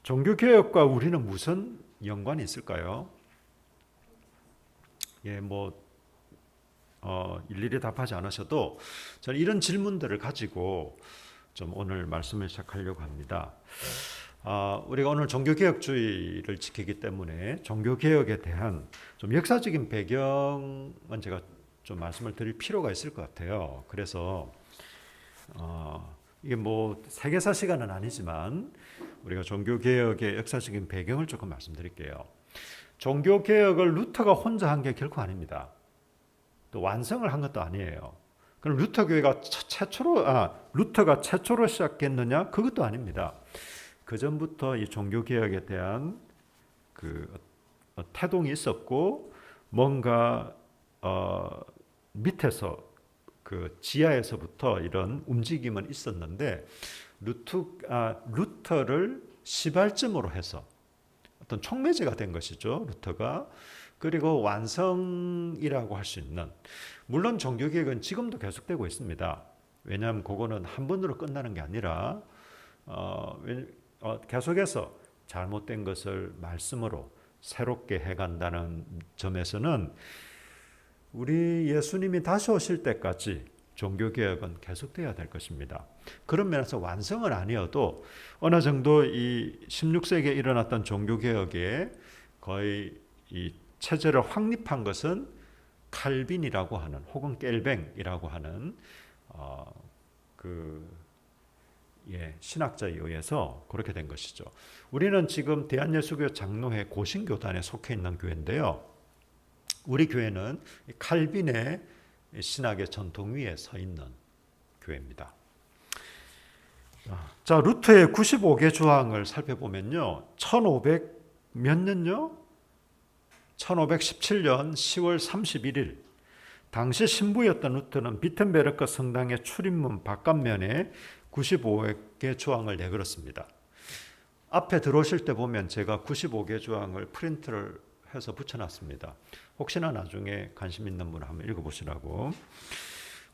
종교개혁과 우리는 무슨 연관이 있을까요? 예, 일일이 답하지 않으셔도 저는 이런 질문들을 가지고 좀 오늘 말씀을 시작하려고 합니다. 우리가 오늘 종교개혁주의를 지키기 때문에 종교개혁에 대한 좀 역사적인 배경은 제가 좀 말씀을 드릴 필요가 있을 것 같아요. 그래서 이게 세계사 시간은 아니지만 우리가 종교개혁의 역사적인 배경을 조금 말씀드릴게요. 종교개혁을 루터가 혼자 한 게 결코 아닙니다. 또 완성을 한 것도 아니에요. 그럼 루터가 최초로 시작했느냐? 그것도 아닙니다. 그 전부터 이 종교개혁에 대한 태동이 있었고 뭔가 밑에서 지하에서부터 이런 움직임은 있었는데 루터를 시발점으로 해서 어떤 촉매제가 된 것이죠. 루터가. 그리고 완성이라고 할 수 있는, 물론 종교개혁은 지금도 계속되고 있습니다. 왜냐하면 그거는 한 번으로 끝나는 게 아니라 계속해서 잘못된 것을 말씀으로 새롭게 해간다는 점에서는 우리 예수님이 다시 오실 때까지 종교개혁은 계속돼야 될 것입니다. 그런 면에서 완성은 아니어도 어느 정도 이 16세기에 일어났던 종교개혁에 거의 이 체제를 확립한 것은 칼빈이라고 하는, 혹은 깰뱅이라고 하는 신학자에 의해서 그렇게 된 것이죠. 우리는 지금 대한예수교 장로회 고신교단에 속해 있는 교회인데요. 우리 교회는 칼빈의 신학의 전통 위에 서 있는 교회입니다. 자, 루터의 95개 조항을 살펴보면요. 1500 몇 년요? 1517년 10월 31일 당시 신부였던 루터는 비텐베르크 성당의 출입문 바깥면에 95개 조항을 내걸었습니다. 앞에 들어오실 때 보면 제가 95개 조항을 프린트를 해서 붙여놨습니다. 혹시나 나중에 관심 있는 분 한번 읽어보시라고.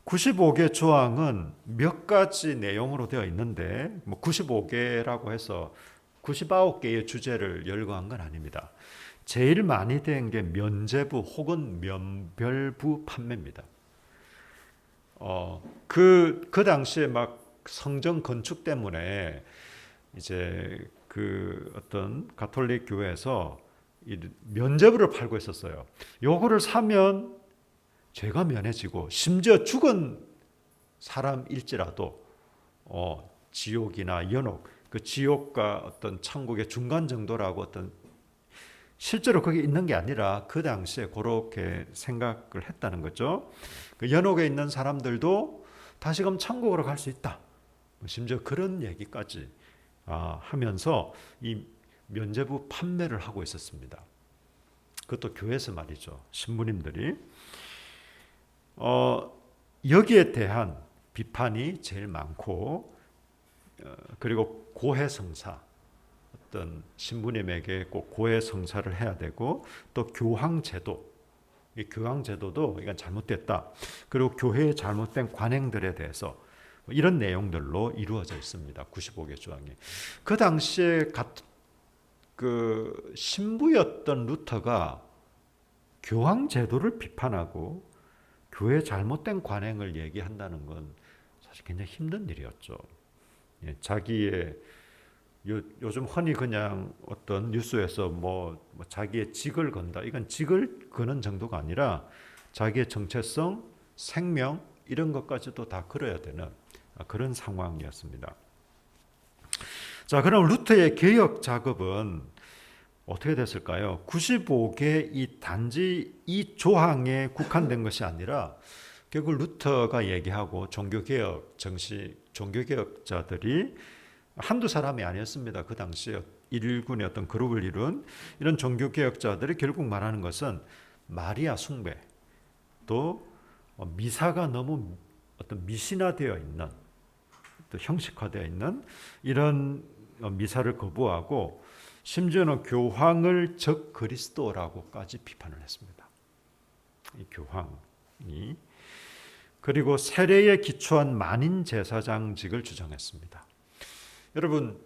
95개 조항은 몇 가지 내용으로 되어 있는데 95개라고 해서 99개의 주제를 열거한 건 아닙니다. 제일 많이 된 게 면제부 혹은 면별부 판매입니다. 그 당시에 막 성전 건축 때문에 이제 어떤 가톨릭 교회에서 이 면제부를 팔고 있었어요. 요거를 사면 죄가 면해지고 심지어 죽은 사람일지라도 지옥이나 연옥, 그 지옥과 어떤 천국의 중간 정도라고 어떤 실제로 거기 있는 게 아니라 그 당시에 그렇게 생각을 했다는 거죠. 그 연옥에 있는 사람들도 다시금 천국으로 갈 수 있다. 심지어 그런 얘기까지 하면서 이 면제부 판매를 하고 있었습니다. 그것도 교회에서 말이죠. 신부님들이. 여기에 대한 비판이 제일 많고, 그리고 고해성사, 어떤 신부님에게 꼭 고해성사를 해야 되고, 또 교황제도, 이 교황제도도 이건 잘못됐다. 그리고 교회의 잘못된 관행들에 대해서 이런 내용들로 이루어져 있습니다. 95개 조항이. 그 당시에 신부였던 루터가 교황제도를 비판하고 교회의 잘못된 관행을 얘기한다는 건 사실 굉장히 힘든 일이었죠. 자기의 요즘 흔히 그냥 어떤 뉴스에서 자기의 직을 건다. 이건 직을 거는 정도가 아니라 자기의 정체성, 생명 이런 것까지도 다 걸어야 되는 그런 상황이었습니다. 자, 그럼 루터의 개혁 작업은 어떻게 됐을까요? 95개 단지 이 조항에 국한된 것이 아니라 결국 루터가 얘기하고 종교개혁자들이 한두 사람이 아니었습니다. 그 당시에 일군의 어떤 그룹을 이룬 이런 종교개혁자들이 결국 말하는 것은 마리아 숭배, 또 미사가 너무 어떤 미신화되어 있는, 또 형식화되어 있는 이런 미사를 거부하고 심지어는 교황을 적 그리스도라고까지 비판을 했습니다. 이 교황이. 그리고 세례에 기초한 만인 제사장직을 주장했습니다. 여러분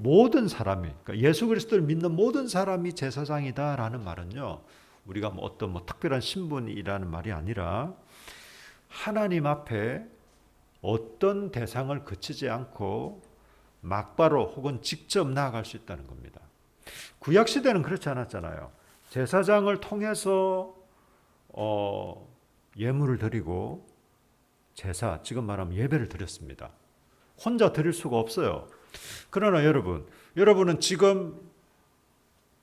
모든 사람이 그러니까 예수 그리스도를 믿는 모든 사람이 제사장이다라는 말은요. 우리가 어떤 특별한 신분이라는 말이 아니라 하나님 앞에 어떤 대상을 거치지 않고 막바로 혹은 직접 나아갈 수 있다는 겁니다. 구약 시대는 그렇지 않았잖아요. 제사장을 통해서 예물을 드리고 제사, 지금 말하면 예배를 드렸습니다. 혼자 드릴 수가 없어요. 그러나 여러분은 지금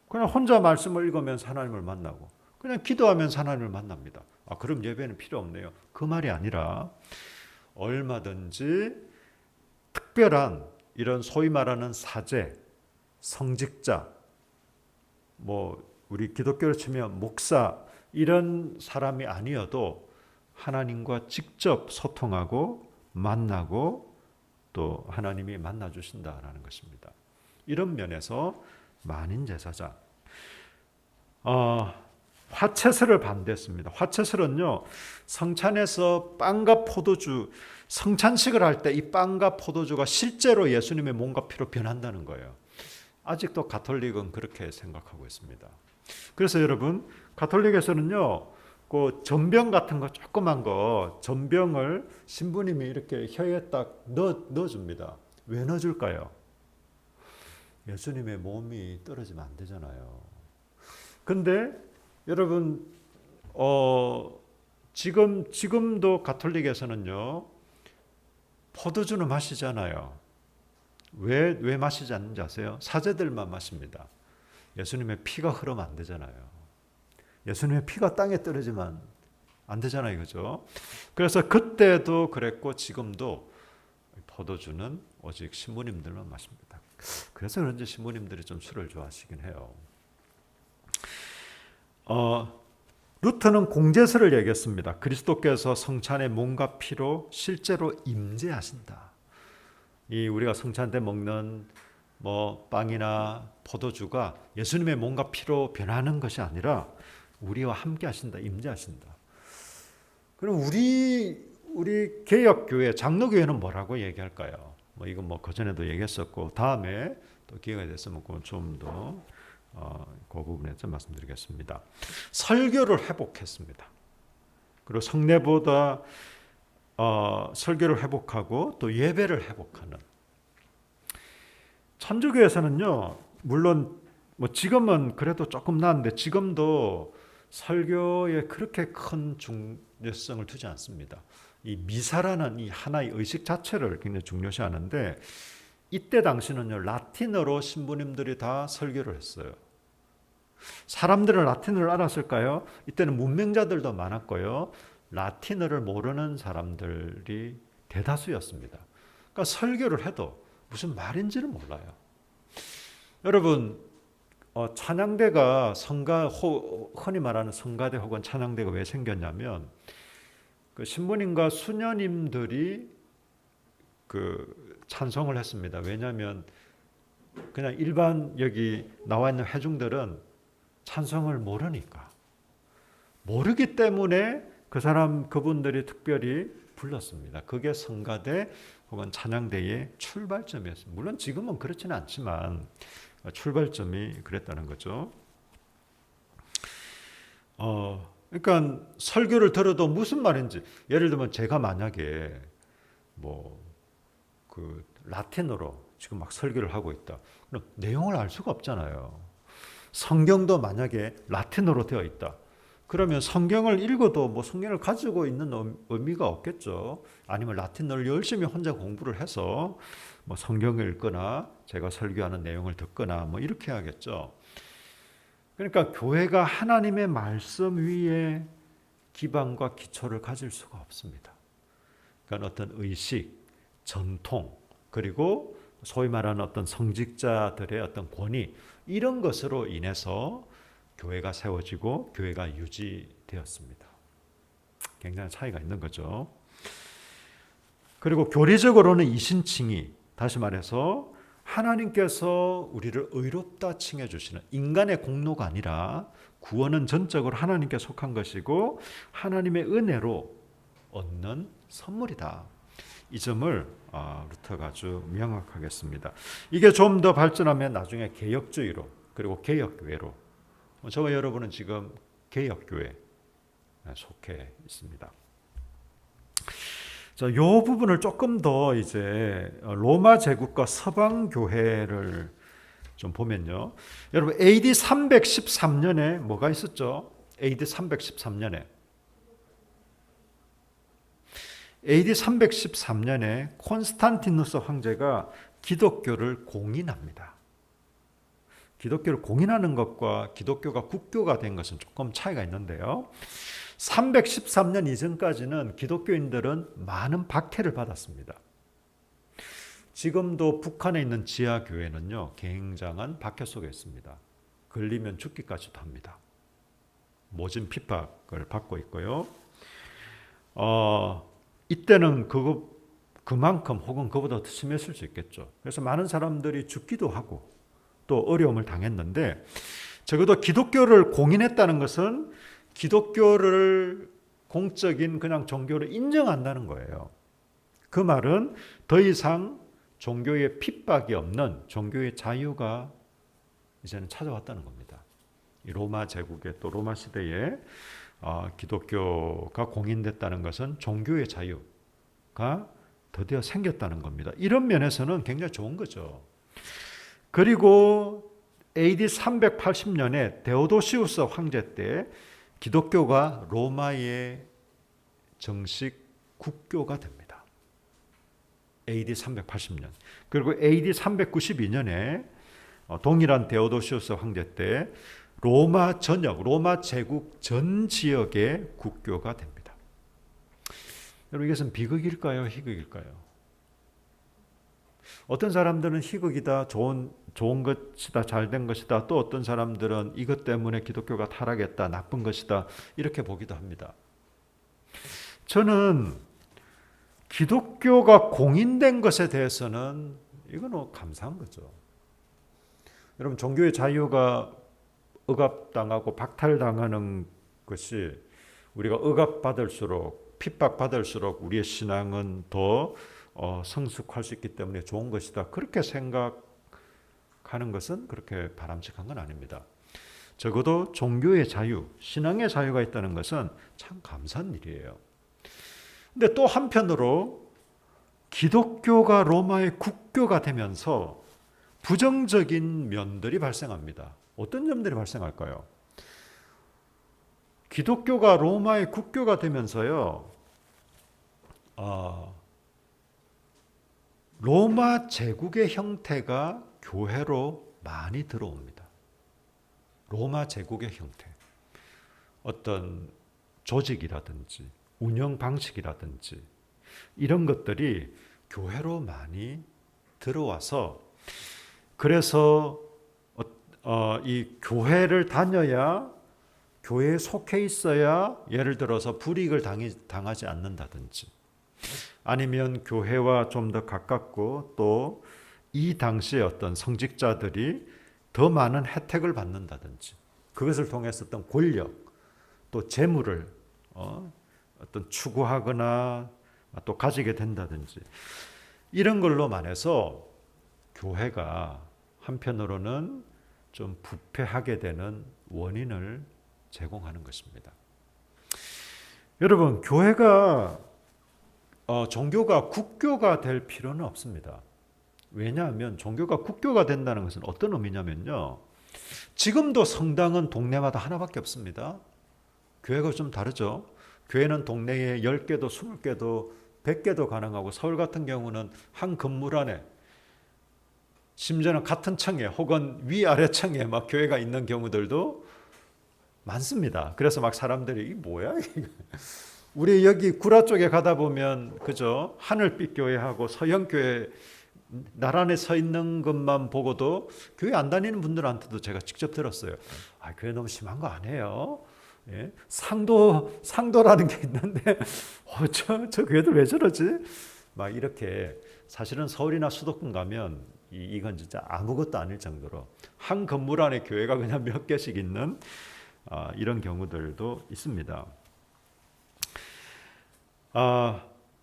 그냥 혼자 말씀을 읽으면서 하나님을 만나고 그냥 기도하면서 하나님을 만납니다. 그럼 예배는 필요 없네요. 그 말이 아니라 얼마든지 특별한 이런 소위 말하는 사제, 성직자, 우리 기독교로 치면 목사 이런 사람이 아니어도 하나님과 직접 소통하고 만나고 또 하나님이 만나 주신다라는 것입니다. 이런 면에서 만인 제사장. 화채설을 반대했습니다. 화채설은요, 성찬에서 빵과 포도주, 성찬식을 할 때 이 빵과 포도주가 실제로 예수님의 몸과 피로 변한다는 거예요. 아직도 가톨릭은 그렇게 생각하고 있습니다. 그래서 여러분, 가톨릭에서는요, 그 전병 같은 거 조그만 거, 전병을 신부님이 이렇게 혀에 딱 넣어줍니다. 왜 넣어줄까요? 예수님의 몸이 떨어지면 안 되잖아요. 근데 여러분, 지금도 가톨릭에서는요, 포도주는 마시잖아요. 왜 마시지 않는지 아세요? 사제들만 마십니다. 예수님의 피가 흐르면 안 되잖아요. 예수님의 피가 땅에 떨어지면 안 되잖아요. 그죠? 그래서 그때도 그랬고 지금도 포도주는 오직 신부님들만 마십니다. 그래서 그런지 신부님들이 좀 술을 좋아하시긴 해요. 루터는 공제설을 얘기했습니다. 그리스도께서 성찬의 몸과 피로 실제로 임재하신다. 이 우리가 성찬 때 먹는 빵이나 포도주가 예수님의 몸과 피로 변하는 것이 아니라 우리와 함께 하신다, 임재하신다. 그럼 우리 개혁교회, 장로교회는 뭐라고 얘기할까요? 이건 그전에도 얘기했었고 다음에 또 기회가 됐으면 좀 더 그 부분에 좀 말씀드리겠습니다. 설교를 회복했습니다. 그리고 성례보다 설교를 회복하고 또 예배를 회복하는. 천주교에서는요, 물론 지금은 그래도 조금 나은데 지금도 설교에 그렇게 큰 중요성을 두지 않습니다. 이 미사라는 이 하나의 의식 자체를 굉장히 중요시하는데 이때 당시는요, 라틴어로 신부님들이 다 설교를 했어요. 사람들은 라틴어를 알았을까요? 이때는 문맹자들도 많았고요. 라틴어를 모르는 사람들이 대다수였습니다. 그러니까 설교를 해도 무슨 말인지를 몰라요. 여러분, 찬양대가 흔히 말하는 성가대 혹은 찬양대가 왜 생겼냐면 그 신부님과 수녀님들이 그 찬송을 했습니다. 왜냐하면 그냥 일반 여기 나와 있는 회중들은 찬송을 모르기 때문에 그분들이 특별히 불렀습니다. 그게 성가대 혹은 찬양대의 출발점이었습니다. 물론 지금은 그렇지는 않지만 출발점이 그랬다는 거죠. 그러니까 설교를 들어도 무슨 말인지, 예를 들면 제가 만약에 그 라틴어로 지금 막 설교를 하고 있다. 그럼 내용을 알 수가 없잖아요. 성경도 만약에 라틴어로 되어 있다. 그러면 성경을 읽어도 성경을 가지고 있는 의미가 없겠죠. 아니면 라틴어를 열심히 혼자 공부를 해서 성경을 읽거나 제가 설교하는 내용을 듣거나 이렇게 해야겠죠. 그러니까 교회가 하나님의 말씀 위에 기반과 기초를 가질 수가 없습니다. 그러니까 어떤 의식, 전통, 그리고 소위 말하는 어떤 성직자들의 어떤 권위, 이런 것으로 인해서 교회가 세워지고 교회가 유지되었습니다. 굉장히 차이가 있는 거죠. 그리고 교리적으로는 이신칭의, 다시 말해서 하나님께서 우리를 의롭다 칭해 주시는, 인간의 공로가 아니라 구원은 전적으로 하나님께 속한 것이고 하나님의 은혜로 얻는 선물이다. 이 점을 루터가 아주 명확하겠습니다. 이게 좀 더 발전하면 나중에 개혁주의로 그리고 개혁교회로 저와 여러분은 지금 개혁교회에 속해 있습니다. 자, 이 부분을 조금 더 이제 로마 제국과 서방 교회를 좀 보면요. 여러분 AD 313년에 뭐가 있었죠? AD 313년에 콘스탄티누스 황제가 기독교를 공인합니다. 기독교를 공인하는 것과 기독교가 국교가 된 것은 조금 차이가 있는데요. 313년 이전까지는 기독교인들은 많은 박해를 받았습니다. 지금도 북한에 있는 지하교회는요, 굉장한 박해 속에 있습니다. 걸리면 죽기까지도 합니다. 모진 핍박을 받고 있고요. 이때는 그만큼 혹은 그보다 더 심했을 수 있겠죠. 그래서 많은 사람들이 죽기도 하고 또 어려움을 당했는데 적어도 기독교를 공인했다는 것은 기독교를 공적인 그냥 종교를 인정한다는 거예요. 그 말은 더 이상 종교의 핍박이 없는 종교의 자유가 이제는 찾아왔다는 겁니다. 이 로마 제국의 또 로마 시대에 기독교가 공인됐다는 것은 종교의 자유가 드디어 생겼다는 겁니다. 이런 면에서는 굉장히 좋은 거죠. 그리고 AD 380년에 데오도시우스 황제 때 기독교가 로마의 정식 국교가 됩니다. AD 380년. 그리고 AD 392년에 동일한 데오도시우스 황제 때 로마 제국 전 지역의 국교가 됩니다. 여러분, 이것은 비극일까요? 희극일까요? 어떤 사람들은 희극이다, 좋은 것이다, 잘된 것이다. 또 어떤 사람들은 이것 때문에 기독교가 타락했다, 나쁜 것이다. 이렇게 보기도 합니다. 저는 기독교가 공인된 것에 대해서는 이건 감사한 거죠. 여러분, 종교의 자유가 억압당하고 박탈당하는 것이 우리가 억압받을수록 핍박받을수록 우리의 신앙은 더 성숙할 수 있기 때문에 좋은 것이다. 그렇게 생각하는 것은 그렇게 바람직한 건 아닙니다. 적어도 종교의 자유, 신앙의 자유가 있다는 것은 참 감사한 일이에요. 근데 또 한편으로 기독교가 로마의 국교가 되면서 부정적인 면들이 발생합니다. 어떤 점들이 발생할까요? 기독교가 로마의 국교가 되면서요, 로마 제국의 형태가 교회로 많이 들어옵니다. 로마 제국의 형태. 어떤 조직이라든지 운영 방식이라든지 이런 것들이 교회로 많이 들어와서 그래서 이 교회를 다녀야 교회에 속해 있어야 예를 들어서 불이익을 당하지 않는다든지 아니면 교회와 좀 더 가깝고 또 이 당시에 어떤 성직자들이 더 많은 혜택을 받는다든지 그것을 통해서 어떤 권력 또 재물을 어떤 추구하거나 또 가지게 된다든지 이런 걸로만 해서 교회가 한편으로는 좀 부패하게 되는 원인을 제공하는 것입니다. 여러분, 교회가 종교가 국교가 될 필요는 없습니다. 왜냐하면 종교가 국교가 된다는 것은 어떤 의미냐면요. 지금도 성당은 동네마다 하나밖에 없습니다. 교회가 좀 다르죠. 교회는 동네에 10개도 20개도 100개도 가능하고 서울 같은 경우는 한 건물 안에 심지어는 같은 층에 혹은 위아래 층에 막 교회가 있는 경우들도 많습니다. 그래서 막 사람들이 이 뭐야? 우리 여기 구라 쪽에 가다 보면 그죠? 하늘빛 교회하고 서영 교회 나란히 서 있는 것만 보고도 교회 안 다니는 분들한테도 제가 직접 들었어요. 교회 너무 심한 거 아니에요? 예? 상도라는 게 있는데 저 교회들 왜 저러지? 막 이렇게 사실은 서울이나 수도권 가면 이건 진짜 아무것도 아닐 정도로 한 건물 안에 교회가 그냥 몇 개씩 있는 이런 경우들도 있습니다.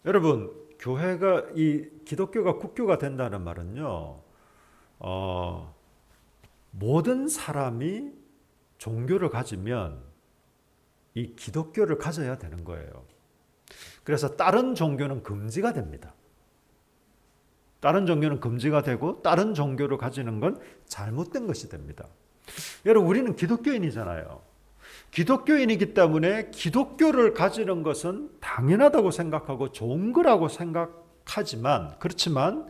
여러분, 교회가 이 기독교가 국교가 된다는 말은요, 모든 사람이 종교를 가지면 이 기독교를 가져야 되는 거예요. 그래서 다른 종교는 금지가 됩니다. 다른 종교는 금지가 되고 다른 종교를 가지는 건 잘못된 것이 됩니다. 여러분, 우리는 기독교인이잖아요. 기독교인이기 때문에 기독교를 가지는 것은 당연하다고 생각하고 좋은 거라고 생각하지만, 그렇지만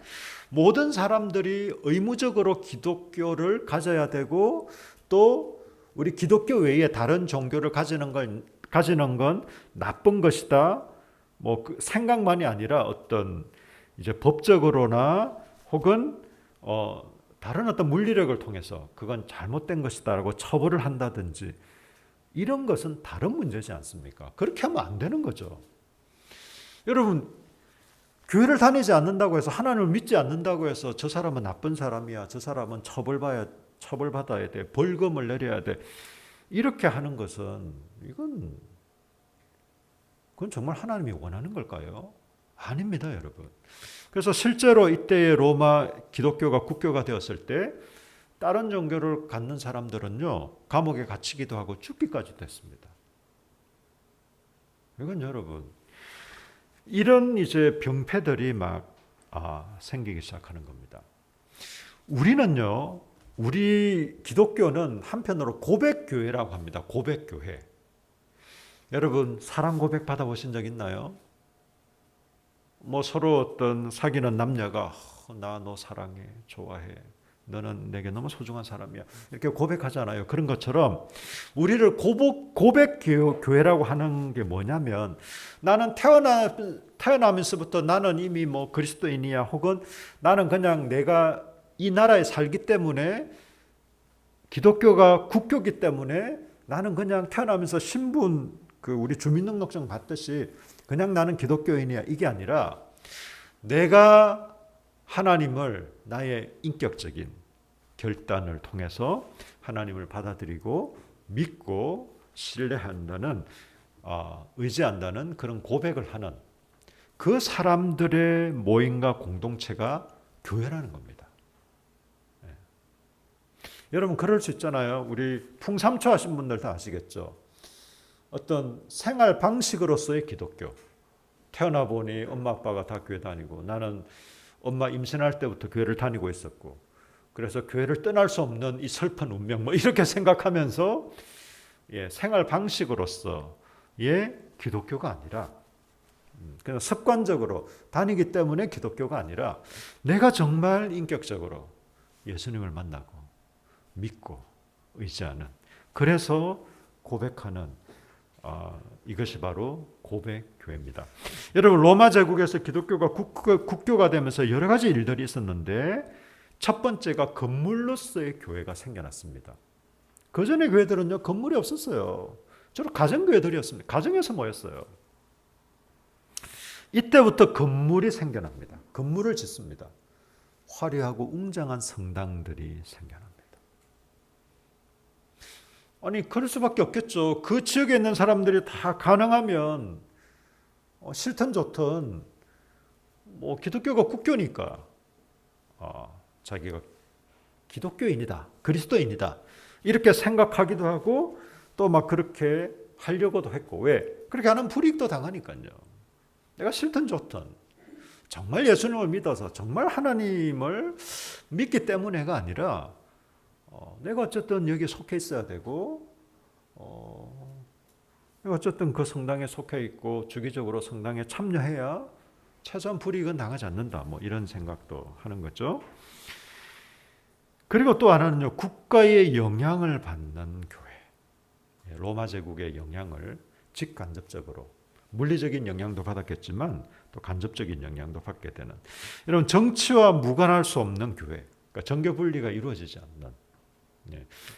모든 사람들이 의무적으로 기독교를 가져야 되고, 또 우리 기독교 외에 다른 종교를 가지는 건 나쁜 것이다. 그 생각만이 아니라 어떤 이제 법적으로나 혹은 다른 어떤 물리력을 통해서 그건 잘못된 것이다라고 처벌을 한다든지, 이런 것은 다른 문제지 않습니까? 그렇게 하면 안 되는 거죠. 여러분, 교회를 다니지 않는다고 해서, 하나님을 믿지 않는다고 해서 저 사람은 나쁜 사람이야, 저 사람은 처벌받아야 돼, 벌금을 내려야 돼, 이렇게 하는 것은 그건 정말 하나님이 원하는 걸까요? 아닙니다, 여러분. 그래서 실제로 이때의 로마 기독교가 국교가 되었을 때 다른 종교를 갖는 사람들은요, 감옥에 갇히기도 하고 죽기까지도 했습니다. 이건 여러분, 이런 이제 병폐들이 막 생기기 시작하는 겁니다. 우리 기독교는 한편으로 고백교회라고 합니다. 고백교회. 여러분, 사랑 고백 받아보신 적 있나요? 서로 어떤 사귀는 남녀가 나 너 사랑해, 좋아해, 너는 내게 너무 소중한 사람이야, 이렇게 고백하잖아요. 그런 것처럼 우리를 고백교회라고 하는 게 뭐냐면, 나는 태어나면서부터 나는 이미 그리스도인이야, 혹은 나는 그냥 내가 이 나라에 살기 때문에, 기독교가 국교기 때문에 나는 그냥 태어나면서 신분, 우리 주민등록증 받듯이 그냥 나는 기독교인이야, 이게 아니라 내가 하나님을 나의 인격적인 결단을 통해서 하나님을 받아들이고 믿고 신뢰한다는, 의지한다는 그런 고백을 하는 그 사람들의 모임과 공동체가 교회라는 겁니다. 네. 여러분, 그럴 수 있잖아요. 우리 풍삼초 하신 분들 다 아시겠죠? 어떤 생활 방식으로서의 기독교. 태어나 보니 엄마 아빠가 다 교회 다니고, 나는 엄마 임신할 때부터 교회를 다니고 있었고, 그래서 교회를 떠날 수 없는 이 슬픈 운명, 이렇게 생각하면서 생활 방식으로서의 기독교가 아니라, 그냥 습관적으로 다니기 때문에 기독교가 아니라, 내가 정말 인격적으로 예수님을 만나고 믿고 의지하는, 그래서 고백하는, 이것이 바로 고백교회입니다. 여러분, 로마 제국에서 기독교가 국교가 되면서 여러 가지 일들이 있었는데, 첫 번째가 건물로서의 교회가 생겨났습니다. 그 전에 교회들은요, 건물이 없었어요. 주로 가정교회들이었습니다. 가정에서 모였어요. 이때부터 건물이 생겨납니다. 건물을 짓습니다. 화려하고 웅장한 성당들이 생겨납니다. 아니, 그럴 수밖에 없겠죠. 그 지역에 있는 사람들이 다 가능하면 싫든 좋든 기독교가 국교니까 자기가 기독교인이다, 그리스도인이다, 이렇게 생각하기도 하고, 또 막 그렇게 하려고도 했고, 왜? 그렇게 하는 불이익도 당하니까요. 내가 싫든 좋든 정말 예수님을 믿어서 정말 하나님을 믿기 때문에가 아니라, 내가 어쨌든 여기에 속해 있어야 되고, 내가 어쨌든 그 성당에 속해 있고 주기적으로 성당에 참여해야 최소한 불이익은 당하지 않는다, 이런 생각도 하는 거죠. 그리고 또 하나는요, 국가의 영향을 받는 교회. 로마 제국의 영향을 직간접적으로, 물리적인 영향도 받았겠지만 또 간접적인 영향도 받게 되는, 여러분, 정치와 무관할 수 없는 교회, 그러니까 정교 분리가 이루어지지 않는,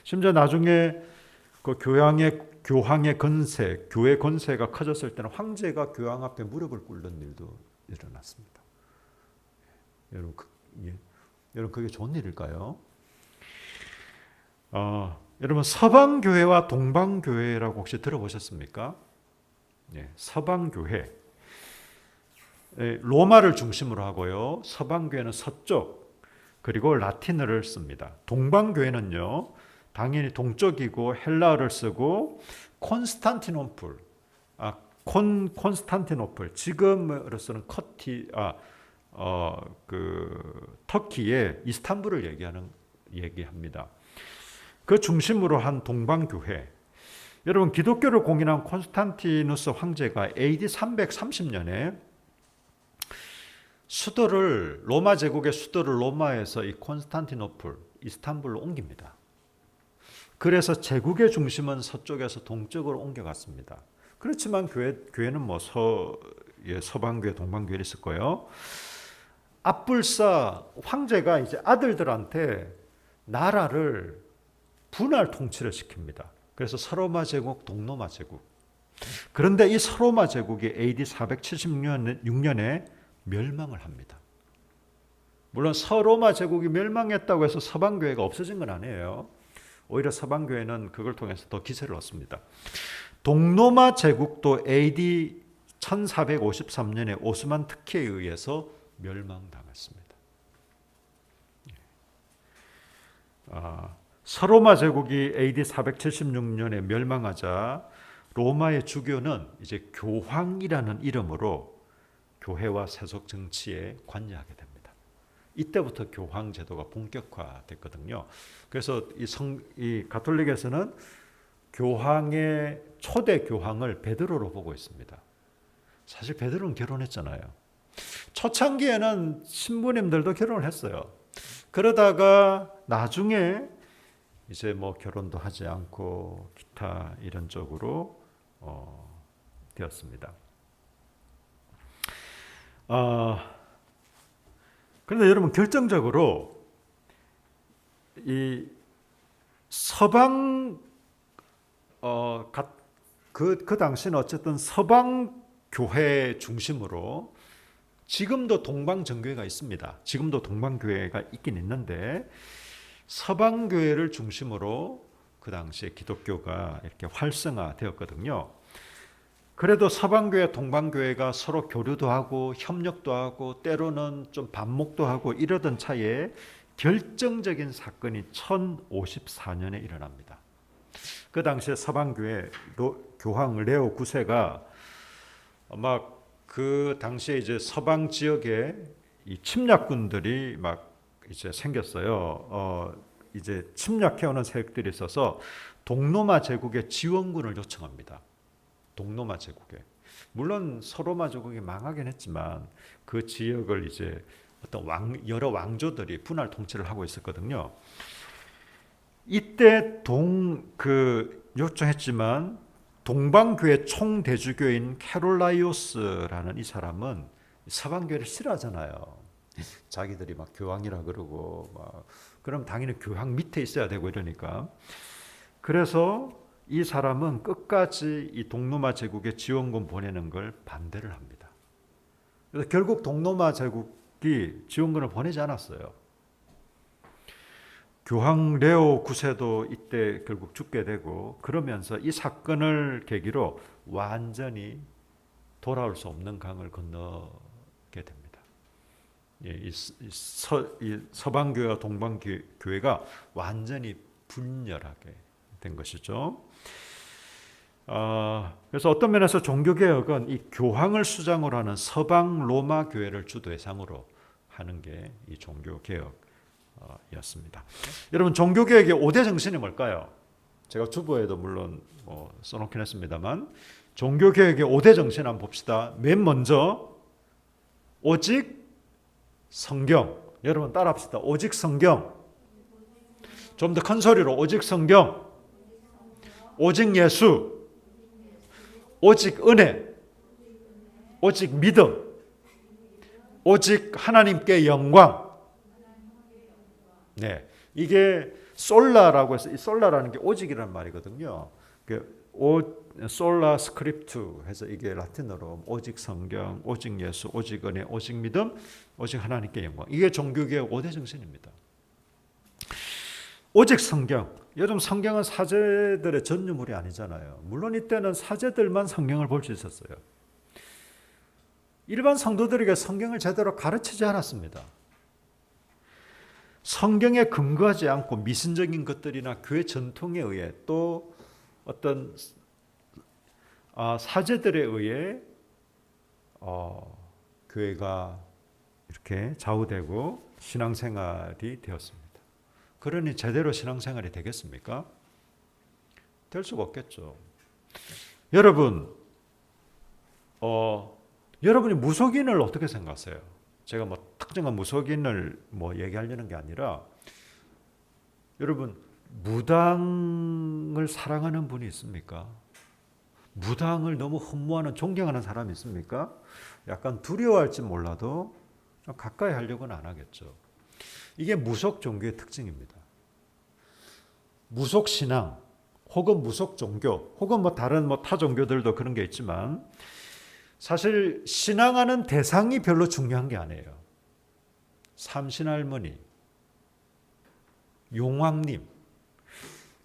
심지어 나중에 그 교황의 건세, 교회 건세가 커졌을 때는 황제가 교황 앞에 무릎을 꿇는 일도 일어났습니다. 여러분, 그게 좋은 일일까요? 여러분, 서방교회와 동방교회라고 혹시 들어보셨습니까? 서방교회. 로마를 중심으로 하고요. 서방교회는 서쪽 그리고 라틴어를 씁니다. 동방교회는요. 당연히 동쪽이고 헬라어를 쓰고 콘스탄티노플, 콘스탄티노플 지금으로서는 터키의 이스탄불을 얘기합니다. 그 중심으로 한 동방교회. 여러분 기독교를 공인한 콘스탄티누스 황제가 AD 330년에 로마 제국의 수도를 로마에서 이 콘스탄티노플, 이스탄불로 옮깁니다. 그래서 제국의 중심은 서쪽에서 동쪽으로 옮겨갔습니다. 그렇지만 교회는 뭐 서방교회, 동방교회 있을 거예요. 압불사 황제가 이제 아들들한테 나라를 분할 통치를 시킵니다. 그래서 서로마 제국, 동로마 제국. 그런데 이 서로마 제국이 AD 476년에 멸망을 합니다. 물론 서로마 제국이 멸망했다고 해서 서방교회가 없어진 건 아니에요. 오히려 서방교회는 그걸 통해서 더 기세를 얻습니다. 동로마 제국도 AD 1453년에 오스만 특혜에 의해서 멸망당했습니다. 서로마 제국이 AD 476년에 멸망하자 로마의 주교는 이제 교황이라는 이름으로 교회와 세속 정치에 관여하게 됩니다. 이때부터 교황 제도가 본격화됐거든요. 그래서 이 가톨릭에서는 교황의 초대 교황을 베드로로 보고 있습니다. 사실 베드로는 결혼했잖아요. 초창기에는 신부님들도 결혼을 했어요. 그러다가 나중에 이제 뭐 결혼도 하지 않고 기타 이런 쪽으로 되었습니다. 그런데 여러분 결정적으로 이 서방 그 당시는 어쨌든 서방 교회 중심으로 지금도 동방 정교회가 있습니다. 지금도 동방 교회가 있긴 있는데 서방 교회를 중심으로 그 당시에 기독교가 이렇게 활성화되었거든요. 그래도 서방교회, 동방교회가 서로 교류도 하고 협력도 하고 때로는 좀 반목도 하고 이러던 차에 결정적인 사건이 1054년에 일어납니다. 그 당시에 서방교회 교황 레오 9세가 아마 그 당시에 이제 서방 지역에 이 침략군들이 막 이제 생겼어요. 이제 침략해오는 세력들이 있어서 동로마 제국의 지원군을 요청합니다. 동로마 제국에. 물론 서로마 제국이 망하긴 했지만 그 지역을 이제 어떤 여러 왕조들이 분할 통치를 하고 있었거든요. 이때 요청했지만 동방교회 총대주교인 캐롤라이오스라는 이 사람은 서방교회를 싫어하잖아요. 자기들이 막 교황이라 그러고 그럼 당연히 교황 밑에 있어야 되고 이러니까. 그래서 이 사람은 끝까지 이 동로마 제국에 지원군 보내는 걸 반대를 합니다. 그래서 결국 동로마 제국이 지원군을 보내지 않았어요. 교황 레오 9세도 이때 결국 죽게 되고 그러면서 이 사건을 계기로 완전히 돌아올 수 없는 강을 건너게 됩니다. 이 서방교회와 동방교회가 완전히 분열하게 된 것이죠. 그래서 어떤 면에서 종교개혁은 이 교황을 수장으로 하는 서방 로마 교회를 주 대상으로 하는 게 이 종교개혁이었습니다. 여러분 종교개혁의 5대 정신이 뭘까요? 제가 주보에도 물론 써놓긴 했습니다만 종교개혁의 5대 정신 한번 봅시다. 맨 먼저 오직 성경. 여러분 따라합시다. 오직 성경. 좀 더 큰 소리로 오직 성경. 오직 예수. 오직 은혜. 오직 믿음. 오직 하나님께 영광. 네, 이게 솔라라고 해서 이 솔라라는 게 오직이라는 말이거든요. 솔라 스크립트 해서 이게 라틴어로 오직 성경, 오직 예수, 오직 은혜, 오직 믿음, 오직 하나님께 영광. 이게 종교개혁 5대 정신입니다. 오직 성경. 여러분 성경은 사제들의 전유물이 아니잖아요. 물론 이때는 사제들만 성경을 볼 수 있었어요. 일반 성도들에게 성경을 제대로 가르치지 않았습니다. 성경에 근거하지 않고 미신적인 것들이나 교회 전통에 의해 또 어떤 사제들에 의해 교회가 이렇게 좌우되고 신앙생활이 되었습니다. 그러니 제대로 신앙생활이 되겠습니까? 될 수가 없겠죠. 여러분, 여러분이 무속인을 어떻게 생각하세요? 제가 특정한 무속인을 얘기하려는 게 아니라 여러분 무당을 사랑하는 분이 있습니까? 무당을 너무 흠모하는 존경하는 사람이 있습니까? 약간 두려워할지 몰라도 좀 가까이 하려고는 안 하겠죠. 이게 무속 종교의 특징입니다. 무속 신앙 혹은 무속 종교 혹은 다른 타 종교들도 그런 게 있지만 사실 신앙하는 대상이 별로 중요한 게 아니에요. 삼신할머니, 용왕님.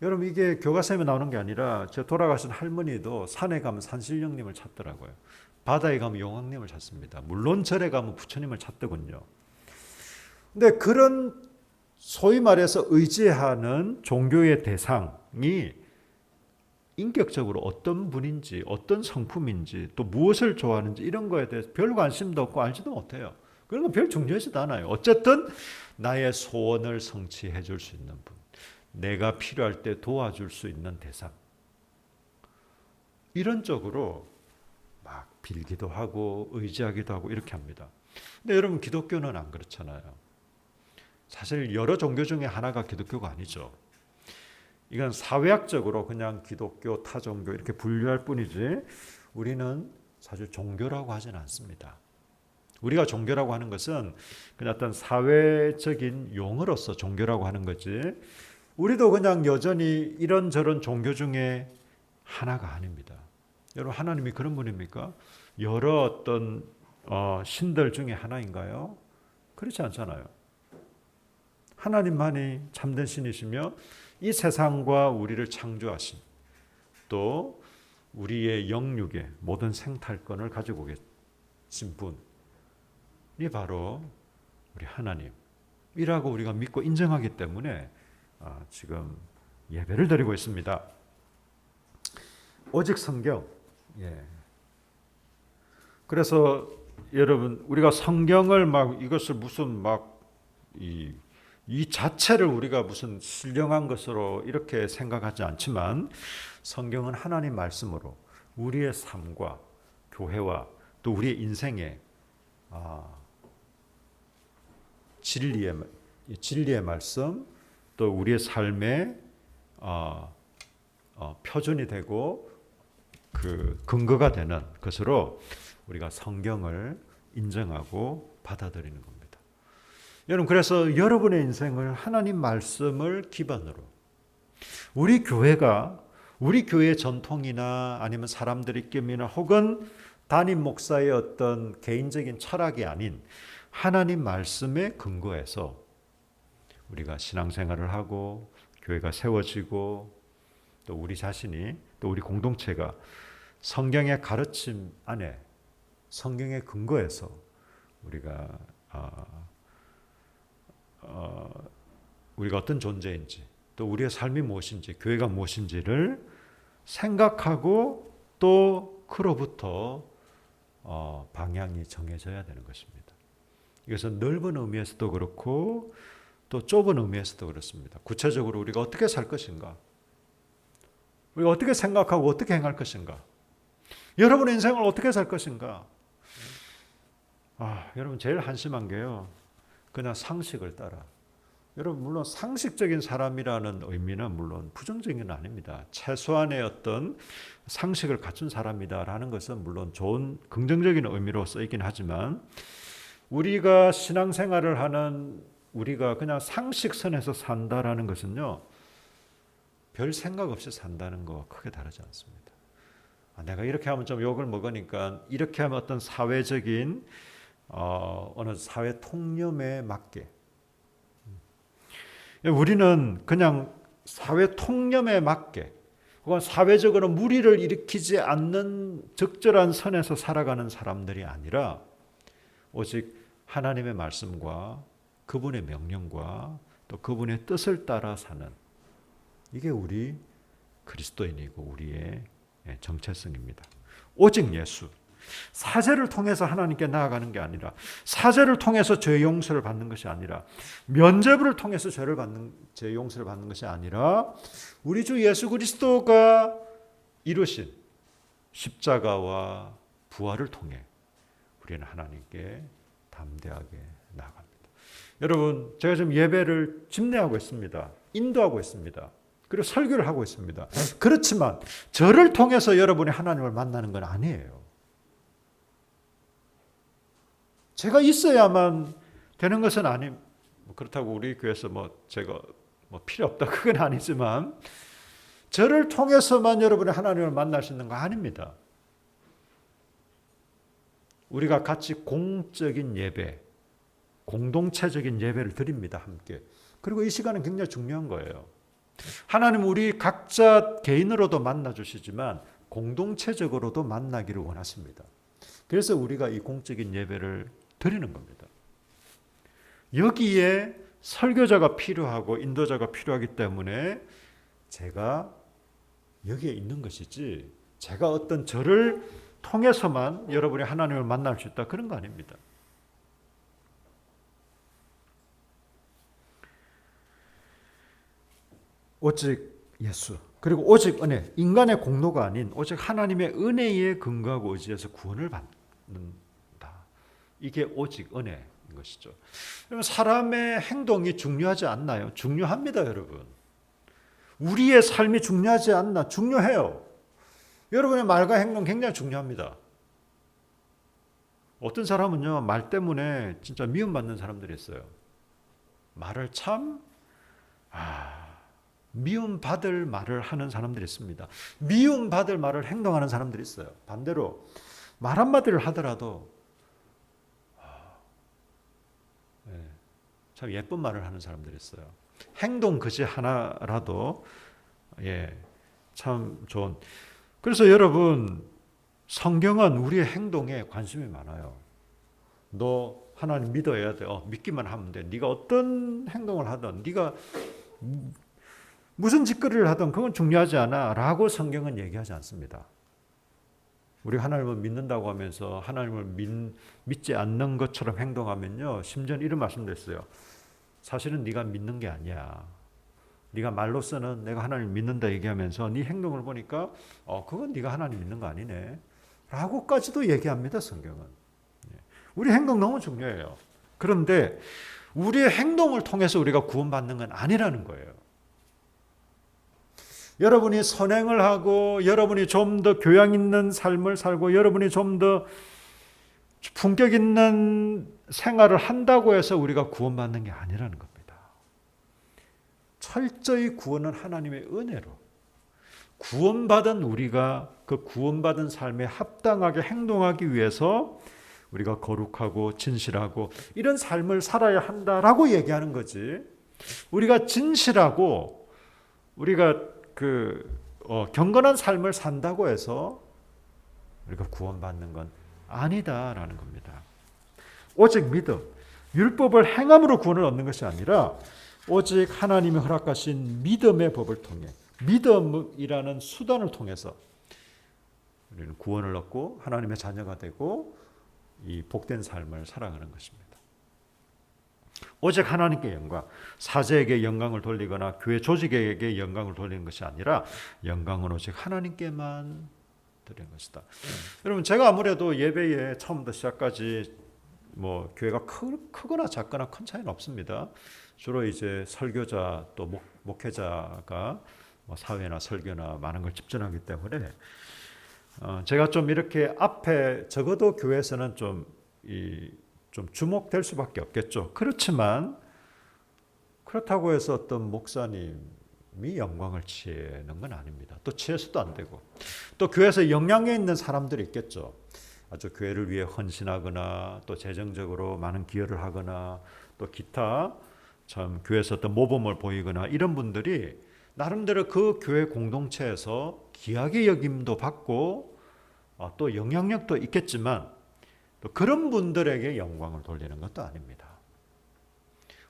여러분 이게 교과서에 나오는 게 아니라 저 돌아가신 할머니도 산에 가면 산신령님을 찾더라고요. 바다에 가면 용왕님을 찾습니다. 물론 절에 가면 부처님을 찾더군요. 근데 그런 소위 말해서 의지하는 종교의 대상이 인격적으로 어떤 분인지 어떤 성품인지 또 무엇을 좋아하는지 이런 거에 대해서 별 관심도 없고 알지도 못해요. 그런 건 별 중요하지도 않아요. 어쨌든 나의 소원을 성취해 줄 수 있는 분, 내가 필요할 때 도와줄 수 있는 대상, 이런 쪽으로 막 빌기도 하고 의지하기도 하고 이렇게 합니다. 근데 여러분 기독교는 안 그렇잖아요. 사실 여러 종교 중에 하나가 기독교가 아니죠. 이건 사회학적으로 그냥 기독교, 타종교 이렇게 분류할 뿐이지 우리는 사실 종교라고 하지는 않습니다. 우리가 종교라고 하는 것은 그냥 어떤 사회적인 용어로서 종교라고 하는 거지 우리도 그냥 여전히 이런저런 종교 중에 하나가 아닙니다. 여러분 하나님이 그런 분입니까? 여러 어떤 신들 중에 하나인가요? 그렇지 않잖아요. 하나님만이 참된 신이시며 이 세상과 우리를 창조하신 또 우리의 영육의 모든 생탈권을 가지고 계신 분이 바로 우리 하나님이라고 우리가 믿고 인정하기 때문에 지금 예배를 드리고 있습니다. 오직 성경. 그래서 여러분 우리가 성경을 이것을 무슨 이 자체를 우리가 무슨 신령한 것으로 이렇게 생각하지 않지만 성경은 하나님 말씀으로 우리의 삶과 교회와 또 우리의 인생의 진리의 말씀 또 우리의 삶의 표준이 되고 그 근거가 되는 것으로 우리가 성경을 인정하고 받아들이는 겁니다. 여러분 그래서 여러분의 인생을 하나님 말씀을 기반으로 우리 교회의 전통이나 아니면 사람들의 끼미나 혹은 담임 목사의 어떤 개인적인 철학이 아닌 하나님 말씀에 근거해서 우리가 신앙생활을 하고 교회가 세워지고 또 우리 자신이 또 우리 공동체가 성경의 가르침 안에 성경에 근거해서 우리가 어떤 존재인지 또 우리의 삶이 무엇인지 교회가 무엇인지를 생각하고 또 그로부터 방향이 정해져야 되는 것입니다. 이것은 넓은 의미에서도 그렇고 또 좁은 의미에서도 그렇습니다. 구체적으로 우리가 어떻게 살 것인가? 우리가 어떻게 생각하고 어떻게 행할 것인가? 여러분의 인생을 어떻게 살 것인가? 여러분 제일 한심한 게요. 그냥 상식을 따라. 여러분 물론 상식적인 사람이라는 의미는 물론 부정적인 건 아닙니다. 최소한의 어떤 상식을 갖춘 사람이다라는 것은 물론 좋은 긍정적인 의미로 쓰이긴 하지만 우리가 신앙생활을 하는 우리가 그냥 상식선에서 산다라는 것은요. 별 생각 없이 산다는 거 크게 다르지 않습니다. 내가 이렇게 하면 좀 욕을 먹으니까 이렇게 하면 어떤 사회적인 어느 사회 통념에 맞게 우리는 그냥 사회 통념에 맞게 혹은 사회적으로 무리를 일으키지 않는 적절한 선에서 살아가는 사람들이 아니라 오직 하나님의 말씀과 그분의 명령과 또 그분의 뜻을 따라 사는, 이게 우리 그리스도인이고 우리의 정체성입니다. 오직 예수. 사제를 통해서 하나님께 나아가는 게 아니라, 사제를 통해서 죄 용서를 받는 것이 아니라, 면죄부를 통해서 죄 용서를 받는 것이 아니라, 우리 주 예수 그리스도가 이루신 십자가와 부활을 통해 우리는 하나님께 담대하게 나아갑니다. 여러분, 제가 지금 예배를 집례하고 있습니다. 인도하고 있습니다. 그리고 설교를 하고 있습니다. 그렇지만 저를 통해서 여러분이 하나님을 만나는 건 아니에요. 제가 있어야만 되는 것은 그렇다고 우리 교회에서 제가 필요 없다, 그건 아니지만, 저를 통해서만 여러분이 하나님을 만날 수 있는 거 아닙니다. 우리가 같이 공적인 예배, 공동체적인 예배를 드립니다, 함께. 그리고 이 시간은 굉장히 중요한 거예요. 하나님 우리 각자 개인으로도 만나 주시지만 공동체적으로도 만나기를 원하십니다. 그래서 우리가 이 공적인 예배를 드리는 겁니다. 여기에 설교자가 필요하고 인도자가 필요하기 때문에 제가 여기에 있는 것이지, 제가 어떤 저를 통해서만 여러분이 하나님을 만날 수 있다, 그런 거 아닙니다. 오직 예수, 그리고 오직 은혜, 인간의 공로가 아닌 오직 하나님의 은혜에 근거하고 의지해서 구원을 받는다. 이게 오직 은혜인 것이죠. 여러분, 사람의 행동이 중요하지 않나요? 중요합니다, 여러분. 우리의 삶이 중요하지 않나? 중요해요. 여러분의 말과 행동 굉장히 중요합니다. 어떤 사람은요, 말 때문에 진짜 미움받는 사람들이 있어요. 말을 참 미움받을 말을 하는 사람들이 있습니다. 미움받을 말을 행동하는 사람들이 있어요. 반대로 말 한마디를 하더라도 참 예쁜 말을 하는 사람들이 있어요. 행동 그지 하나라도 참 좋은. 그래서 여러분, 성경은 우리의 행동에 관심이 많아요. 너 하나님 믿어야 돼. 믿기만 하면 돼. 네가 어떤 행동을 하든, 네가 무슨 짓거리를 하든 그건 중요하지 않아 라고 성경은 얘기하지 않습니다. 우리가 하나님을 믿는다고 하면서 하나님을 믿지 않는 것처럼 행동하면요, 심지어 이런 말씀도 했어요. 사실은 네가 믿는 게 아니야. 네가 말로서는 내가 하나님을 믿는다 얘기하면서 네 행동을 보니까 그건 네가 하나님 믿는 거 아니네 라고까지도 얘기합니다, 성경은. 우리 행동 너무 중요해요. 그런데 우리의 행동을 통해서 우리가 구원받는 건 아니라는 거예요. 여러분이 선행을 하고, 여러분이 좀 더 교양 있는 삶을 살고, 여러분이 좀 더 품격 있는 생활을 한다고 해서 우리가 구원받는 게 아니라는 겁니다. 철저히 구원은 하나님의 은혜로, 구원받은 우리가 그 구원받은 삶에 합당하게 행동하기 위해서 우리가 거룩하고 진실하고 이런 삶을 살아야 한다라고 얘기하는 거지, 우리가 진실하고 우리가 경건한 삶을 산다고 해서 우리가 구원받는 건 아니다라는 겁니다. 오직 믿음, 율법을 행함으로 구원을 얻는 것이 아니라 오직 하나님이 허락하신 믿음의 법을 통해, 믿음이라는 수단을 통해서 우리는 구원을 얻고 하나님의 자녀가 되고 이 복된 삶을 살아가는 것입니다. 오직 하나님께 영광, 사제에게 영광을 돌리거나 교회 조직에게 영광을 돌리는 것이 아니라 영광은 오직 하나님께만 드리는 것이다. 여러분, 제가 아무래도 예배에 처음부터 시작까지 교회가 크거나 작거나 큰 차이는 없습니다. 주로 이제 설교자 또 목회자가 사회나 설교나 많은 걸 집전하기 때문에 제가 좀 이렇게 앞에, 적어도 교회에서는 좀 주목될 수밖에 없겠죠. 그렇지만 그렇다고 해서 어떤 목사님이 영광을 취하는 건 아닙니다. 또 취해서도 안 되고, 또 교회에서 영향력 있는 사람들이 있겠죠. 아주 교회를 위해 헌신하거나 또 재정적으로 많은 기여를 하거나 또 기타 참 교회에서 어떤 모범을 보이거나 이런 분들이 나름대로 그 교회 공동체에서 귀하게 여김도 받고 또 영향력도 있겠지만, 또 그런 분들에게 영광을 돌리는 것도 아닙니다.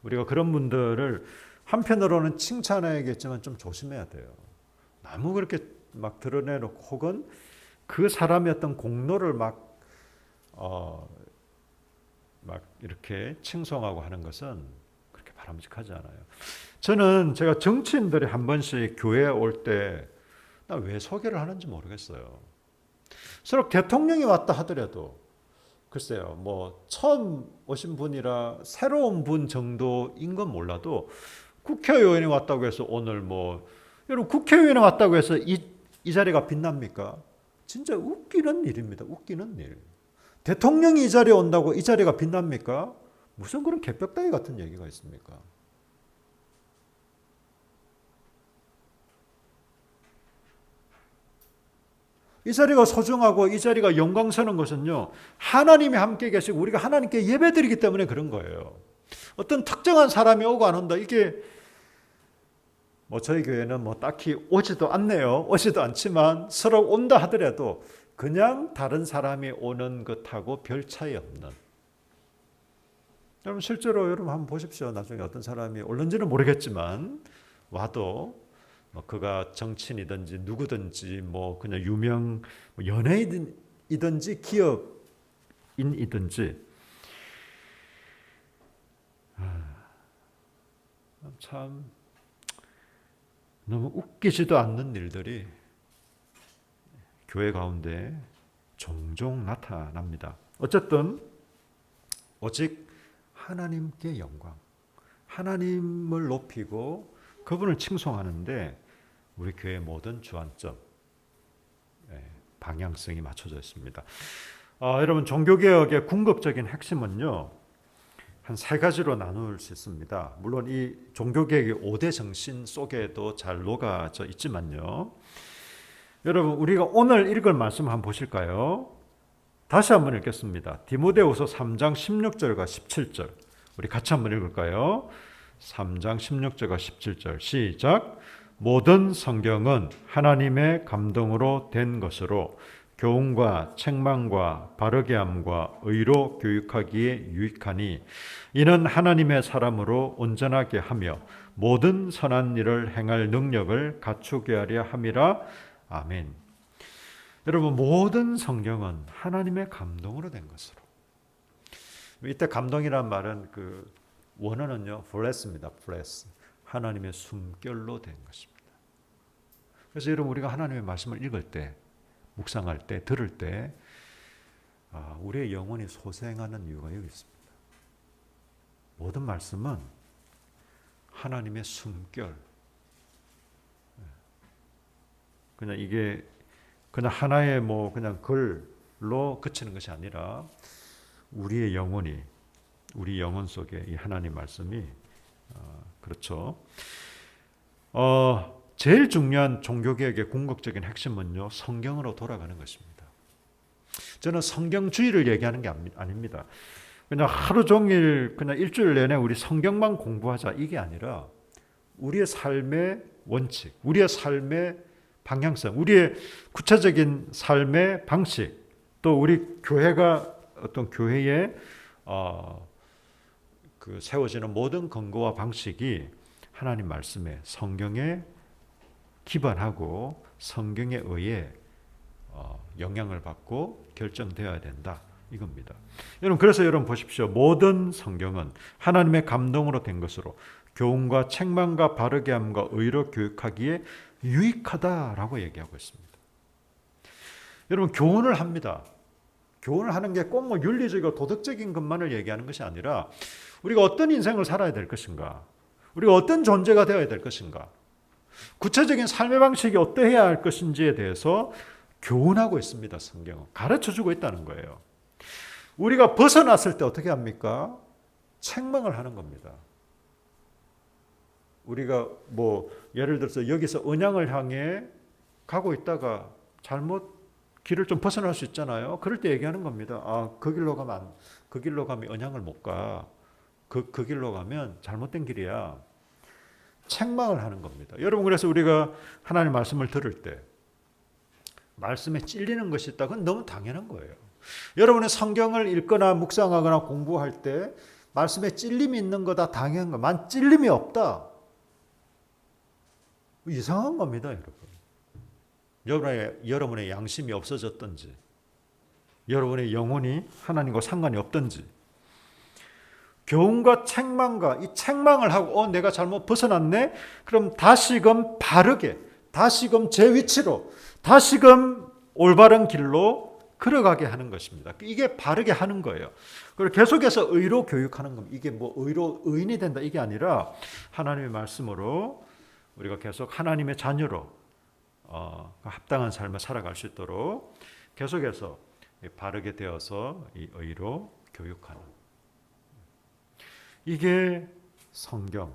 우리가 그런 분들을 한편으로는 칭찬해야겠지만 좀 조심해야 돼요. 너무 그렇게 막 드러내놓고 혹은 그 사람의 어떤 공로를 막 이렇게 칭송하고 하는 것은 그렇게 바람직하지 않아요. 저는 제가 정치인들이 한 번씩 교회에 올 때 나 왜 소개를 하는지 모르겠어요. 서로 대통령이 왔다 하더라도 글쎄요, 뭐 처음 오신 분이라 새로운 분 정도인 건 몰라도 국회의원이 왔다고 해서 오늘 뭐 여러분 국회의원이 왔다고 해서 이 자리가 빛납니까? 진짜 웃기는 일입니다. 웃기는 일. 대통령이 이 자리에 온다고 이 자리가 빛납니까? 무슨 그런 개벽다귀 같은 얘기가 있습니까? 이 자리가 소중하고 이 자리가 영광스러운 것은요, 하나님이 함께 계시고 우리가 하나님께 예배드리기 때문에 그런 거예요. 어떤 특정한 사람이 오고 안 온다, 이게 뭐 저희 교회는 뭐 딱히 오지도 않네요. 오지도 않지만 서로 온다 하더라도 그냥 다른 사람이 오는 것하고 별 차이 없는. 여러분 실제로 여러분 한번 보십시오. 나중에 어떤 사람이 올는지는 모르겠지만 와도 뭐 그가 정치인이든지 누구든지 뭐 그냥 유명 연예인이든지 기업인이든지 참 너무 웃기지도 않는 일들이 교회 가운데 종종 나타납니다. 어쨌든 오직 하나님께 영광, 하나님을 높이고 그분을 칭송하는데 우리 교회의 모든 주안점, 방향성이 맞춰져 있습니다. 여러분 종교개혁의 궁극적인 핵심은요, 한 세 가지로 나눌 수 있습니다. 물론 이 종교개혁의 5대 정신 속에도 잘 녹아져 있지만요. 여러분 우리가 오늘 읽을 말씀 한번 보실까요? 다시 한번 읽겠습니다. 디모데후서 3장 16절과 17절 우리 같이 한번 읽을까요? 3장 16절과 17절 시작. 모든 성경은 하나님의 감동으로 된 것으로 교훈과 책망과 바르게 함과 의로 교육하기에 유익하니 이는 하나님의 사람으로 온전하게 하며 모든 선한 일을 행할 능력을 갖추게 하려 함이라. 아멘. 여러분 모든 성경은 하나님의 감동으로 된 것으로. 이때 감동이란 말은 그 원어는요 bless입니다. bless. 하나님의 숨결로 된 것입니다. 그래서 여러분 우리가 하나님의 말씀을 읽을 때 묵상할 때 들을 때 우리의 영혼이 소생하는 이유가 여기 있습니다. 모든 말씀은 하나님의 숨결. 그냥 이게 그냥 하나의 뭐 그냥 글로 그치는 것이 아니라 우리의 영혼이 우리 영혼 속에 이 하나님 말씀이 그렇죠. 제일 중요한 종교개혁의 궁극적인 핵심은요 성경으로 돌아가는 것입니다. 저는 성경주의를 얘기하는 게 아닙니다. 그냥 하루 종일 그냥 일주일 내내 우리 성경만 공부하자 이게 아니라 우리의 삶의 원칙, 우리의 삶의 방향성, 우리의 구체적인 삶의 방식, 또 우리 교회가 어떤 교회의 그 세워지는 모든 근거와 방식이 하나님 말씀에 성경에 기반하고 성경에 의해 영향을 받고 결정되어야 된다 이겁니다. 여러분 그래서 여러분 보십시오. 모든 성경은 하나님의 감동으로 된 것으로 교훈과 책망과 바르게 함과 의로 교육하기에 유익하다라고 얘기하고 있습니다. 여러분 교훈을 합니다. 교훈을 하는 게 꼭 뭐 윤리적이고 도덕적인 것만을 얘기하는 것이 아니라 우리가 어떤 인생을 살아야 될 것인가, 우리가 어떤 존재가 되어야 될 것인가, 구체적인 삶의 방식이 어떠해야 할 것인지에 대해서 교훈하고 있습니다. 성경은 가르쳐주고 있다는 거예요. 우리가 벗어났을 때 어떻게 합니까? 책망을 하는 겁니다. 우리가 뭐 예를 들어서 여기서 언양을 향해 가고 있다가 잘못 길을 좀 벗어날 수 있잖아요. 그럴 때 얘기하는 겁니다. 그 길로 가면 언양을 못 가. 그 길로 가면 잘못된 길이야. 책망을 하는 겁니다. 여러분 그래서 우리가 하나님 말씀을 들을 때 말씀에 찔리는 것이 있다. 그건 너무 당연한 거예요. 여러분의 성경을 읽거나 묵상하거나 공부할 때 말씀에 찔림이 있는 거다 당연한 거. 만 찔림이 없다. 이상한 겁니다, 여러분. 여러분의 양심이 없어졌든지, 여러분의 영혼이 하나님과 상관이 없든지, 교훈과 책망과 이 책망을 하고 내가 잘못 벗어났네? 그럼 다시금 바르게, 다시금 제 위치로, 다시금 올바른 길로 걸어가게 하는 것입니다. 이게 바르게 하는 거예요. 그리고 계속해서 의로 교육하는 겁니다. 이게 뭐 의인이 된다 이게 아니라 하나님의 말씀으로 우리가 계속 하나님의 자녀로 합당한 삶을 살아갈 수 있도록 계속해서 바르게 되어서 이 의로 교육하는, 이게 성경,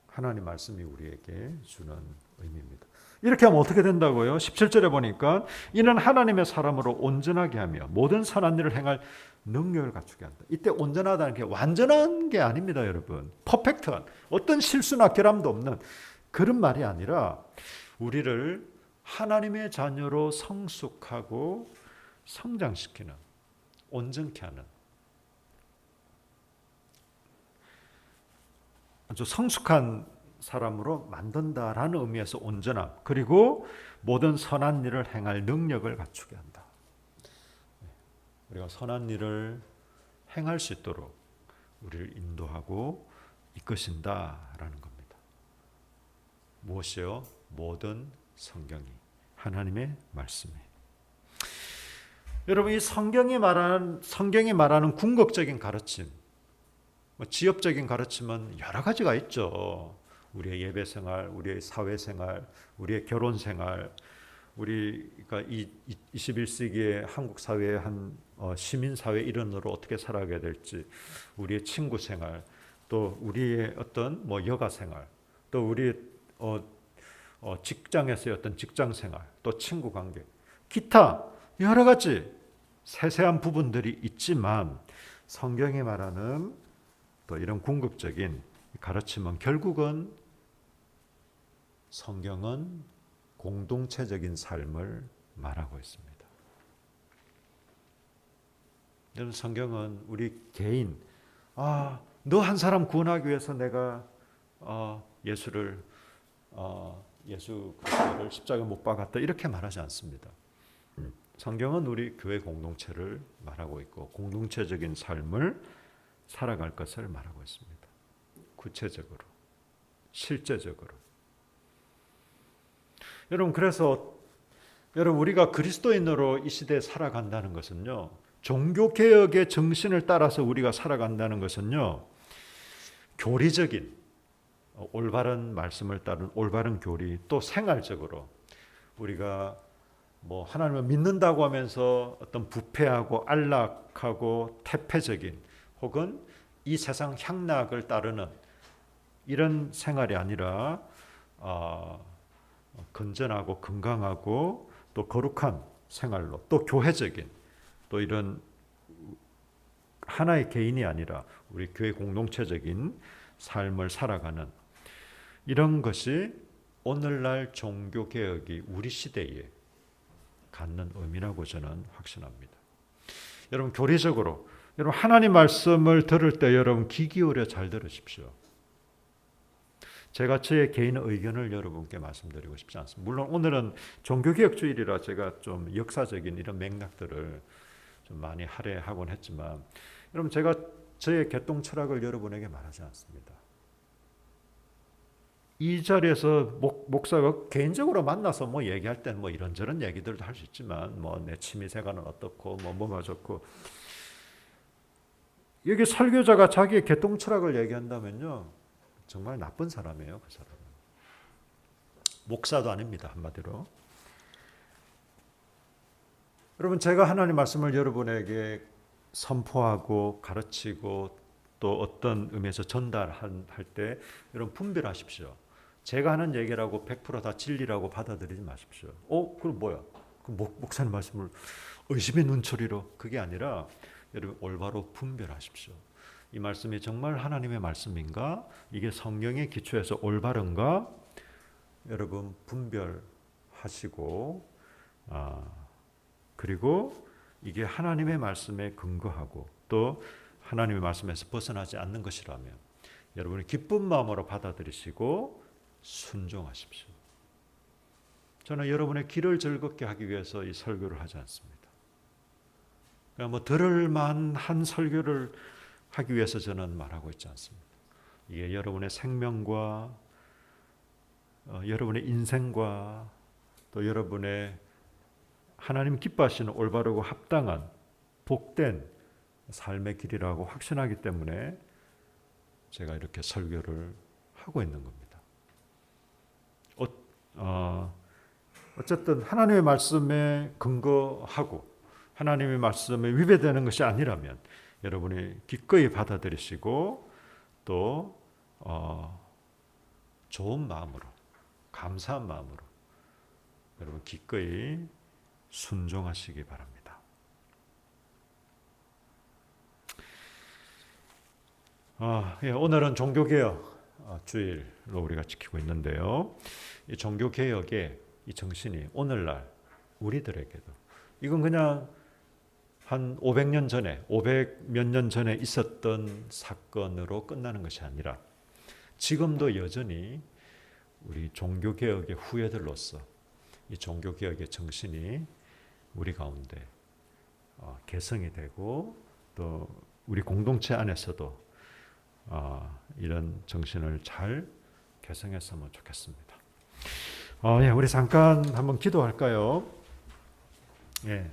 하나님 말씀이 우리에게 주는 의미입니다. 이렇게 하면 어떻게 된다고요? 17절에 보니까 이는 하나님의 사람으로 온전하게 하며 모든 선한 일을 행할 능력을 갖추게 한다. 이때 온전하다는 게 완전한 게 아닙니다, 여러분. 퍼펙트한, 어떤 실수나 결함도 없는 그런 말이 아니라 우리를 하나님의 자녀로 성숙하고 성장시키는, 온전케 하는, 아주 성숙한 사람으로 만든다라는 의미에서 온전함, 그리고 모든 선한 일을 행할 능력을 갖추게 한다. 우리가 선한 일을 행할 수 있도록 우리를 인도하고 이끄신다라는 겁니다. 무엇이요? 모든 성경이, 하나님의 말씀이. 여러분, 이 성경이 말하는 궁극적인 가르침, 지엽적인 가르침은 여러 가지가 있죠. 우리의 예배 생활, 우리의 사회 생활, 우리의 결혼 생활, 우리가 이 21세기의 한국 사회의 한 시민 사회 일원으로 어떻게 살아가야 될지, 우리의 친구 생활, 또 우리의 어떤 여가 생활, 또 우리 직장에서의 어떤 직장 생활, 또 친구 관계, 기타 여러 가지 세세한 부분들이 있지만 성경이 말하는 또 이런 궁극적인 가르침은 결국은 성경은 공동체적인 삶을 말하고 있습니다. 여러분, 성경은 우리 개인, 너 한 사람 구원하기 위해서 내가 예수 그리스도를 십자가에 못 박았다 이렇게 말하지 않습니다. 성경은 우리 교회 공동체를 말하고 있고 공동체적인 삶을 살아갈 것을 말하고 있습니다. 구체적으로, 실제적으로. 여러분, 그래서 우리가 그리스도인으로 이 시대에 살아간다는 것은요, 종교개혁의 정신을 따라서 우리가 살아간다는 것은요, 교리적인 올바른 말씀을 따른 올바른 교리, 또 생활적으로 우리가 하나님을 믿는다고 하면서 어떤 부패하고 안락하고 태폐적인 혹은 이 세상 향락을 따르는 이런 생활이 아니라 건전하고 건강하고 또 거룩한 생활로, 또 교회적인, 또 이런 하나의 개인이 아니라 우리 교회 공동체적인 삶을 살아가는 이런 것이 오늘날 종교개혁이 우리 시대에 갖는 의미라고 저는 확신합니다. 여러분, 교리적으로 여러분 하나님 말씀을 들을 때 여러분 귀 기울여 잘 들으십시오. 제가 저의 개인 의견을 여러분께 말씀드리고 싶지 않습니다. 물론 오늘은 종교개혁주일이라 제가 좀 역사적인 이런 맥락들을 좀 많이 할애하곤 했지만, 여러분 제가 저의 개똥 철학을 여러분에게 말하지 않습니다. 이 자리에서 목사가 개인적으로 만나서 얘기할 때는 이런저런 얘기들도 할 수 있지만 내 취미생활은 어떻고 뭐가 좋고, 여기 설교자가 자기의 개똥 철학을 얘기한다면요, 정말 나쁜 사람이에요. 그 사람은 목사도 아닙니다, 한마디로. 여러분, 제가 하나님 말씀을 여러분에게 선포하고 가르치고 또 어떤 의미에서 전달할 때 여러분 분별하십시오. 제가 하는 얘기라고 100% 다 진리라고 받아들이지 마십시오. 그럼 뭐야? 목사님 말씀을 의심의 눈초리로, 그게 아니라 여러분 올바로 분별하십시오. 이 말씀이 정말 하나님의 말씀인가? 이게 성경의 기초에서 올바른가? 여러분 분별하시고 그리고 이게 하나님의 말씀에 근거하고 또 하나님의 말씀에서 벗어나지 않는 것이라면 여러분이 기쁜 마음으로 받아들이시고 순종하십시오. 저는 여러분의 길을 즐겁게 하기 위해서 이 설교를 하지 않습니다. 그러니까 뭐 들을 만한 설교를 하기 위해서 저는 말하고 있지 않습니다. 이게 여러분의 생명과 여러분의 인생과 또 여러분의 하나님 기뻐하시는 올바르고 합당한 복된 삶의 길이라고 확신하기 때문에 제가 이렇게 설교를 하고 있는 겁니다. 어쨌든 하나님의 말씀에 근거하고 하나님의 말씀에 위배되는 것이 아니라면 여러분이 기꺼이 받아들이시고 또 좋은 마음으로 감사한 마음으로 여러분 기꺼이 순종하시기 바랍니다. 오늘은 종교개혁 주일로 우리가 지키고 있는데요. 이 종교개혁의 이 정신이 오늘날 우리들에게도 이건 그냥 한 500년 전에 500 몇 년 전에 있었던 사건으로 끝나는 것이 아니라 지금도 여전히 우리 종교개혁의 후예들로서 이 종교개혁의 정신이 우리 가운데 개성이 되고 또 우리 공동체 안에서도 이런 정신을 잘 개성했으면 좋겠습니다. 우리 잠깐 한번 기도할까요? 예.